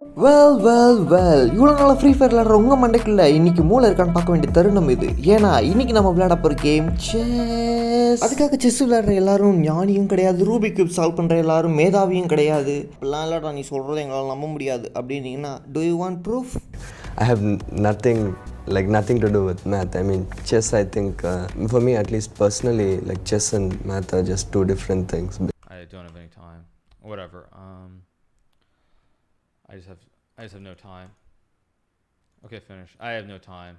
இவ்வளோ நாள் free fire விளையாடுற உங்கள் மண்டைக்குள்ள இன்னைக்கு மூளை இருக்கான்னு பார்க்க வேண்டிய தருணம் இது. ஏன்னா இன்னைக்கு நம்ம விளையாட போகிற கேம் செஸ். அதுக்காக செஸ் விளையாடுற எல்லாரும் ஞானியும் கிடையாது, ரூபிக் கியூப் சால்வ் பண்ணுற எல்லாரும் மேதாவியும் கிடையாது. இப்படிலாம் இல்லைடா நீ சொல்கிறது எங்களால் நம்ப முடியாது அப்படின்னீங்கன்னா, do you want proof? I have nothing to do with math. I mean, chess, I think, for me at least personally, like chess and math are just two different things. I don't have any time. Whatever. I just have no time. Okay, finish. I have no time.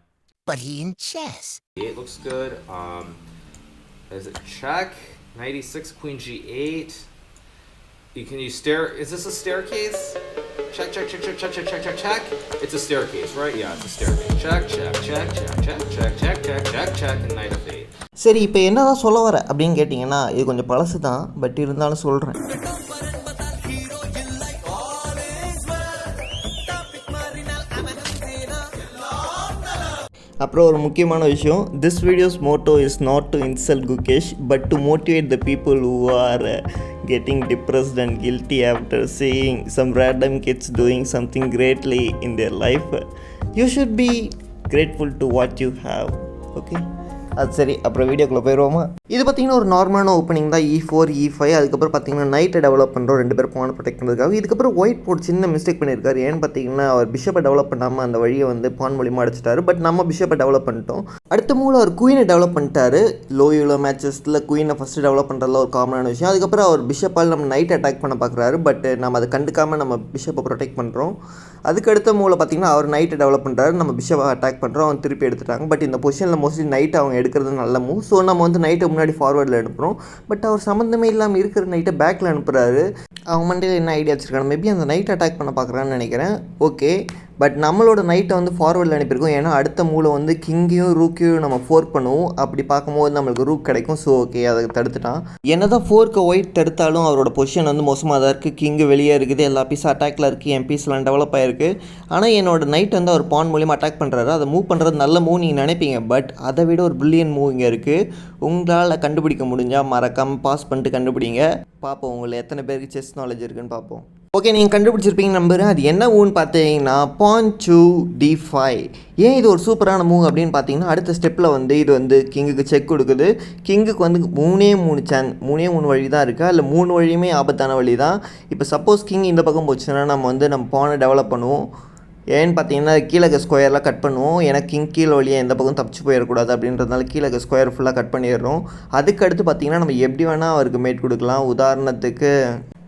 But he in chess. It looks good. Is it check? 96, queen g8. Can you stair? Is this a staircase? Check. It's a staircase, right? Yeah, it's a staircase. Check, and knight of 8. சரி, இப்போ என்னதான் சொல்ல வர அப்படின்னு கேட்டிங்கன்னா, இது கொஞ்சம் பழசு தான், பட் இருந்தாலும் சொல்கிறேன். அப்புறம் ஒரு முக்கியமான விஷயம், this video's motto is not to insult Gukesh but to motivate the people who are getting depressed and guilty after seeing some random kids doing something greatly in their life. You should be grateful to what you have. Okay, அது சரி, அப்புறம் வீடியோக்குள்ளே போயிடுவோமா? இது பார்த்திங்கன்னா ஒரு நார்மலான opening தான். E4 E5 அதுக்கப்புறம் பார்த்திங்கன்னா நைட்டை டெவலப் பண்ணுறோம், 2 பேர் பானை ப்ரொடெக்ட் பண்ணுறதுக்காக. இதுக்கப்புறம் ஒயிட் போர்ட் சின்ன மிஸ்டேக் பண்ணியிருக்காரு. ஏன்னு பார்த்தீங்கன்னா அவர் பிஷப்பை டெவலப் பண்ணாமல் அந்த வழியை வந்து பான் மூலியமாக அடிச்சிட்டாரு. பட் நம்ம பிஷப்பை டெவலப் பண்ணிட்டோம். அடுத்த மூலம் அவர் குயினை டெவலப் பண்ணிட்டாரு. லோ மேட்சஸில் குயினை ஃபஸ்ட்டு டெவலப் பண்ணுறதுல ஒரு காமனான விஷயம். அதுக்கப்புறம் அவர் பிஷப்பால் நம்ம நைட் அட்டாக் பண்ண பார்க்குறாரு. பட் நம்ம அதை கண்டுக்காமல் நம்ம பிஷப்பை ப்ரொடெக்ட் பண்ணுறோம். அதுக்கு அடுத்த மூலம் பார்த்திங்கன்னா அவர் நைட்டை டெவலப் பண்ணுறாரு, நம்ம பிஷப்பை அட்டாக் பண்ணுறோம், அவன் திருப்பி எடுத்துட்டாங்க. பட் இந்த பொசிஷனில் மோஸ்ட்லி நைட் அவங்க எடுக்கிறது நல்ல மூவ். ஸோ நம்ம வந்து நைட்டை முன்னாடி ஃபார்வர்டில் அனுப்புகிறோம். பட் அவர் சம்மந்தமே இல்லாமல் இருக்கிற நைட்டை பேக்கில் அனுப்புகிறாரு. அவங்க மண்டையில் என்ன ஐடியா வச்சுருக்காங்க, மேபி அந்த நைட் அட்டாக் பண்ண பார்க்குறான்னு நினைக்கிறேன். ஓகே, பட் நம்மளோட நைட்டை வந்து ஃபார்வர்டில் அனுப்பியிருக்கோம். ஏன்னா அடுத்த மூலம் வந்து கிங்கையும் ரூக்கையும் நம்ம ஃபோர்க் பண்ணுவோம். அப்படி பார்க்கும்போது நம்மளுக்கு ரூக் கிடைக்கும். ஸோ ஓகே, அதை தடுத்துட்டான். என்ன தான் ஃபோர்க்கை ஒயிட் தடுத்தாலும் அவரோட பொசிஷன் வந்து மோசமாக தான் இருக்குது. கிங்கு வெளியே இருக்குது, எல்லா பீஸும் அட்டாக்ல இருக்குது, என் பீஸ்லாம் டெவலப் ஆகிருக்கு. ஆனால் என்னோட நைட் வந்து அவர் பான் மூலியமாக அட்டாக் பண்ணுறாரு. அதை மூவ் பண்ணுறது நல்ல மூவ் நீங்கள் நினைப்பீங்க. பட் அதை விட ஒரு பிரில்லியன் மூவ் இங்கே இருக்குது. உங்களால் கண்டுபிடிக்க முடிஞ்சால் மறக்காமல் பாஸ் பண்ணிட்டு கண்டுபிடிங்க. பார்ப்போம் உங்களை எத்தனை பேருக்கு செஸ் நாலேஜ் இருக்குன்னு பார்ப்போம். ஓகே, நீங்கள் கண்டுபிடிச்சிருப்பீங்க நம்புறேன். அது என்ன மூவ்னு பார்த்தீங்கன்னா பான் டூ D5. ஏன் இது ஒரு சூப்பரான மூவ் அப்படின்னு பார்த்தீங்கன்னா, அடுத்த ஸ்டெப்பில் வந்து இது வந்து கிங்குக்கு செக் கொடுக்குது. கிங்குக்கு வந்து மூணே வழி தான் இருக்குது. அதில் 3 வழியுமே ஆபத்தான வழி தான். இப்போ சப்போஸ் கிங் இந்த பக்கம் போச்சுன்னா நம்ம பானை டெவலப் பண்ணுவோம். ஏன்னு பார்த்தீங்கன்னா கீழே ஸ்கொயர்லாம் கட் பண்ணுவோம். ஏன்னா கிங் கீழே வழியாக எந்த பக்கம் தப்பிச்சு போயிடக்கூடாது அப்படின்றதுனால கீழே ஸ்கொயர் ஃபுல்லாக கட் பண்ணிடுறோம். அதுக்கடுத்து பார்த்தீங்கன்னா நம்ம எப்படி வேணால் அவருக்கு மேட் கொடுக்கலாம். உதாரணத்துக்கு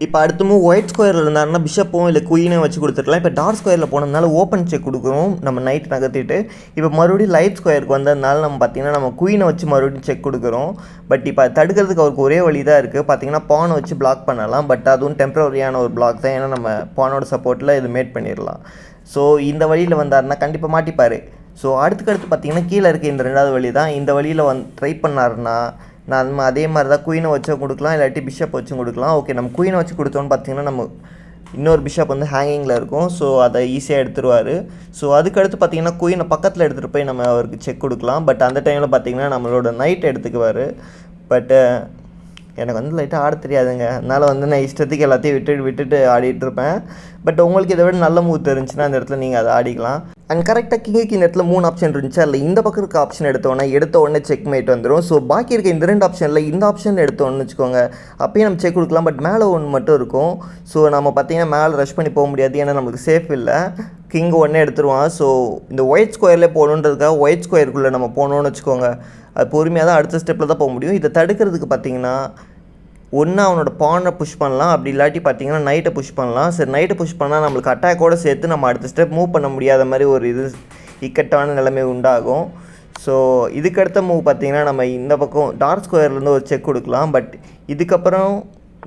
இப்போ அடுத்த மூவ் ஒயிட் ஸ்கொயரில் இருந்தாருன்னா பிஷப்பும் இல்லை குயினே வச்சு கொடுத்துருக்கலாம். இப்போ டார்க் ஸ்கொயரில் போனதுனால ஓப்பன் செக் கொடுக்குறோம் நம்ம நைட் நகர்த்திட்டு. இப்போ மறுபடியும் லைட் ஸ்கொயருக்கு வந்ததுனால நம்ம பார்த்திங்கன்னா நம்ம குயினை வச்சு மறுபடியும் செக் கொடுக்குறோம். பட் இப்போ தடுக்கிறதுக்கு அவருக்கு ஒரே வழி தான் இருக்குது. பார்த்திங்கன்னா பானை வச்சு பிளாக் பண்ணலாம். பட் அதுவும் டெம்பரரியான ஒரு பிளாக் தான். ஏன்னா நம்ம பானோட சப்போர்ட்டில் இது மேட் பண்ணிடலாம். ஸோ இந்த வழியில் வந்தாருன்னா கண்டிப்பாக மாட்டிப்பார். ஸோ அடுத்துக்கடுத்து பார்த்திங்கன்னா கீழே இருக்க இந்த 2வது வழி தான். இந்த வழியில் ட்ரை பண்ணாருன்னா நம்ம அதே மாதிரி தான் குயினை வச்சும் கொடுக்கலாம், இல்லாட்டி பிஷப் வச்சும் கொடுக்கலாம். ஓகே, நம்ம குயினை வச்சு கொடுத்தோன்னு பார்த்திங்கன்னா நம்ம இன்னொரு பிஷப் வந்து ஹேங்கிங்கில் இருக்கும். ஸோ அதை ஈஸியாக எடுத்துருவார். ஸோ அதுக்கடுத்து பார்த்திங்கன்னா குயினை பக்கத்தில் எடுத்துகிட்டு போய் நம்ம அவருக்கு செக் கொடுக்கலாம். பட் அந்த டைமில் பார்த்திங்கன்னா நம்மளோட நைட் எடுத்துக்குவார். பட்டு எனக்கு வந்து லைட்டாக ஆட தெரியாதுங்க. அதனால் வந்து நான் இஷ்டத்துக்கு எல்லாத்தையும் விட்டுட்டு ஆடிட்டுருப்பேன். பட் உங்களுக்கு இதை விட நல்ல மூவ் தெரிஞ்சுன்னா அந்த இடத்துல நீங்கள் அதை ஆடிக்கலாம். அண்ட் கரெக்டாக கிங்குக்கு இந்த இடத்துல 3 ஆப்ஷன் இருந்துச்சு. அதில் இந்த பக்கம் இருக்க ஆப்ஷன் எடுத்த உடனே செக் மேட் வந்துடும். ஸோ பாக்கி இருக்க இந்த 2 ஆப்ஷனில் இந்த ஆப்ஷன் எடுத்தோன்னு வச்சுக்கோங்க, அப்பயும் நம்ம செக் கொடுக்கலாம். பட் மேலே ஒன்று மட்டும் இருக்கும். ஸோ நம்ம பார்த்திங்கன்னா மேலே ரஷ் பண்ணி போக முடியாது. ஏன்னா நம்மளுக்கு சேஃப் இல்லை. கிங் உடனே எடுத்துருவான். ஸோ இந்த ஒயிட் ஸ்கொயர்லேயே போகணுன்றதுக்காக ஒயிட் ஸ்கொயருக்குள்ளே நம்ம போகணுன்னு வச்சுக்கோங்க. அது பொறுமையாக தான் அடுத்த ஸ்டெப்பில் தான் போக முடியும். இதை தடுக்கிறதுக்கு பார்த்திங்கன்னா ஒன்று அவனோட பானை புஷ் பண்ணலாம், அப்படி இல்லாட்டி பார்த்திங்கன்னா நைட்டை புஷ் பண்ணலாம். சரி, நைட்டை புஷ் பண்ணால் நம்மளுக்கு அட்டாக்கோடு சேர்த்து நம்ம அடுத்த ஸ்டெப் மூவ் பண்ண முடியாத மாதிரி ஒரு இக்கட்டான நிலைமை உண்டாகும். ஸோ இதுக்கடுத்த மூவ் பார்த்திங்கன்னா நம்ம இந்த பக்கம் டார்க் ஸ்கொயர்லேருந்து ஒரு செக் கொடுக்கலாம். பட் இதுக்கப்புறம்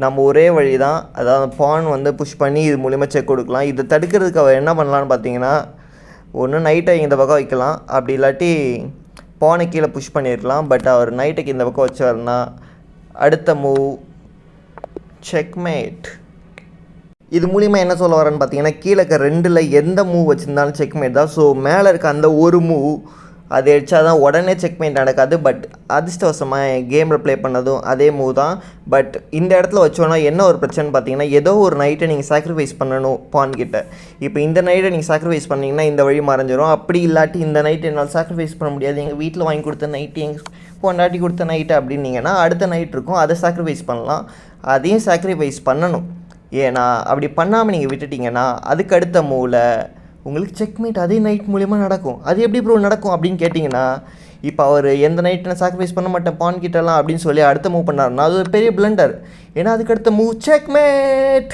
நம்ம ஒரே வழி தான், அதாவது பான் வந்து புஷ் பண்ணி இது மூலிமா செக் கொடுக்கலாம். இதை தடுக்கிறதுக்கு அவர் என்ன பண்ணலான்னு பார்த்தீங்கன்னா, ஒன்று நைட்டை இந்த பக்கம் வைக்கலாம், அப்படி இல்லாட்டி பானை கீழே புஷ் பண்ணிடலாம். பட் அவர் நைட்டுக்கு இந்த பக்கம் வச்சாருன்னா அடுத்த மூவ் செக்மேட். இது மூலிமா என்ன சொல்ல வரேன்னு பார்த்தீங்கன்னா, கீழே இருக்க 2ல் எந்த மூவ் வச்சுருந்தாலும் செக்மேட் தான். ஸோ மேலே இருக்க அந்த ஒரு மூவ் அது அடித்தா தான் உடனே செக்மேட் நடக்காது. பட் அதிர்ஷ்டவசமாக கேமில் ப்ளே பண்ணதும் அதே மூவ் தான். பட் இந்த இடத்துல வச்சோன்னா என்ன ஒரு பிரச்சனை பார்த்தீங்கன்னா, ஏதோ ஒரு நைட்டை நீங்கள் சாக்ரிஃபைஸ் பண்ணணும் பான் கிட்ட. இப்போ இந்த நைட்டை நீங்கள் சாக்ரிஃபைஸ் பண்ணிங்கன்னா இந்த வழி மறைஞ்சிரும். அப்படி இல்லாட்டி இந்த நைட்டு என்னால் சாக்ரிஃபைஸ் பண்ண முடியாது, எங்கள் வீட்டில் வாங்கி கொடுத்த நைட்டு, எங்கள் பொண்டாட்டி கொடுத்த நைட்டு அப்படின்னீங்கன்னா அடுத்த நைட் இருக்கும், அதை சாக்ரிஃபைஸ் பண்ணலாம். அதையும் சாக்ரிஃபைஸ் பண்ணணும். ஏன்னா அப்படி பண்ணாமல் நீங்கள் விட்டுட்டிங்கன்னா அதுக்கு அடுத்த மூவில் உங்களுக்கு செக்மேட் அதே நைட் மூலிமா நடக்கும். அது எப்படி ப்ரோ நடக்கும் அப்படின்னு கேட்டிங்கன்னா, இப்போ அவர் எந்த நைட் நான் சாக்ரிஃபைஸ் பண்ண மாட்டேன் பான் கிட்டலாம் அப்படின்னு சொல்லி அடுத்த மூவ் பண்ணாருன்னா அது ஒரு பெரிய பிளண்டர். ஏன்னா அதுக்கு அடுத்த மூவ் செக்மேட்.